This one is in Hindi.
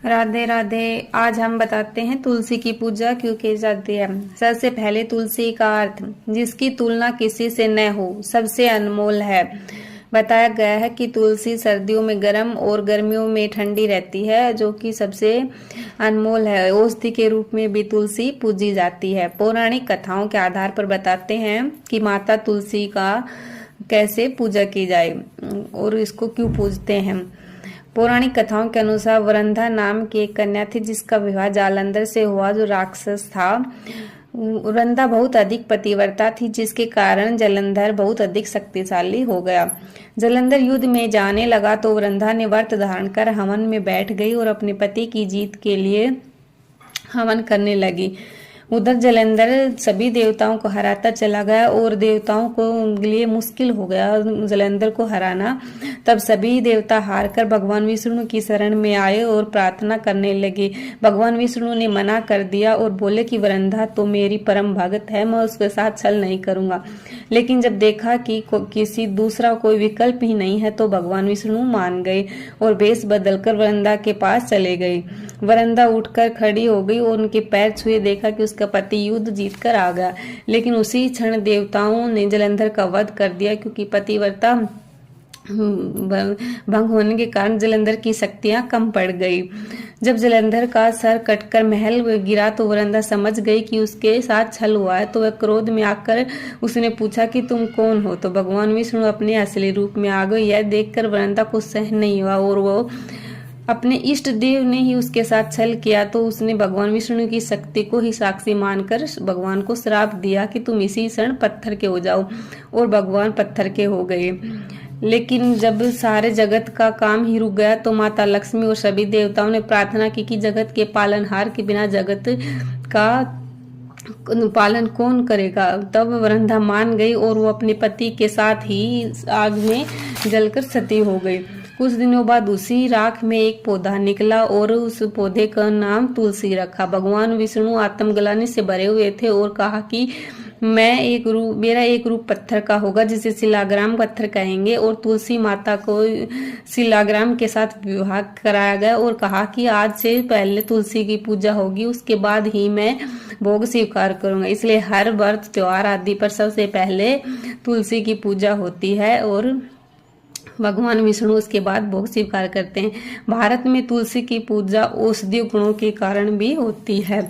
राधे राधे। आज हम बताते हैं तुलसी की पूजा क्यों की जाती है। सबसे पहले तुलसी का अर्थ, जिसकी तुलना किसी से न हो, सबसे अनमोल है। बताया गया है कि तुलसी सर्दियों में गर्म और गर्मियों में ठंडी रहती है, जो कि सबसे अनमोल है। औषधि के रूप में भी तुलसी पूजी जाती है। पौराणिक कथाओं के आधार पर बताते हैं कि माता तुलसी का कैसे पूजा की जाए और इसको क्यों पूजते हैं। पौराणिक कथाओं के अनुसार वरंधा नाम की एक कन्या थी, जिसका विवाह जालंधर से हुआ, जो राक्षस था। वरंधा बहुत अधिक पतिव्रता थी, जिसके कारण जालंधर बहुत अधिक शक्तिशाली हो गया। जालंधर युद्ध में जाने लगा तो वरंधा ने व्रत धारण कर हवन में बैठ गई और अपने पति की जीत के लिए हवन करने लगी। उधर जालंधर सभी देवताओं को हराता चला गया और देवताओं को उनके लिए मुश्किल हो गया जालंधर को हराना। तब सभी देवता हारकर भगवान विष्णु की शरण में आए और प्रार्थना करने लगे। भगवान विष्णु ने मना कर दिया और बोले कि वरंधा तो मेरी परम भक्त है, मैं उसके साथ छल नहीं करूंगा। लेकिन जब देखा कि किसी दूसरा कोई विकल्प ही नहीं है तो भगवान विष्णु मान गए और वेश बदलकर वरंधा के पास चले गए। वरंधा उठकर खड़ी हो गई और उनके पैर छुए देखा कि उसका पति युद्ध जीतकर आ गया। लेकिन उसी क्षण देवताओं ने जालंधर का वध कर दिया, क्योंकि पतिव्रता भंग होने के कारण जालंधर की शक्तियां कम पड़ गई। जब जालंधर का सर कटकर महल गिरा तो वरंधा समझ गई कि उसके साथ छल हुआ है, तो वह क्रोध में आकर उसने पूछा कि तुम कौन हो। तो भगवान विष्णु अपने असली रूप में आ गए। यह देखकर वरंधा को सहन नहीं हुआ और वो अपने इष्ट देव ने ही उसके साथ छल किया, तो उसने भगवान विष्णु की शक्ति को ही साक्षी मानकर भगवान को श्राप दिया कि तुम इसी क्षण पत्थर के हो जाओ, और भगवान पत्थर के हो गए। लेकिन जब सारे जगत का काम ही रुक गया तो माता लक्ष्मी और सभी देवताओं ने प्रार्थना की कि जगत के पालनहार के बिना जगत का पालन कौन करेगा। तब वरंधा मान गई और वो अपने पति के साथ ही आग में जलकर सती हो गई। कुछ दिनों बाद उसी राख में एक पौधा निकला और उस पौधे का नाम तुलसी रखा। भगवान विष्णु आत्मग्लानि से भरे हुए थे और कहा कि मेरा एक रूप पत्थर का होगा, जिसे शिलाग्राम पत्थर कहेंगे। और तुलसी माता को शिलाग्राम के साथ विवाह कराया गया और कहा कि आज से पहले तुलसी की पूजा होगी, उसके बाद ही मैं भोग स्वीकार करूंगा। इसलिए हर व्रत त्योहार आदि पर सबसे पहले तुलसी की पूजा होती है और भगवान विष्णु उसके बाद भोग स्वीकार करते हैं। भारत में तुलसी की पूजा औषधीय गुणों के कारण भी होती है।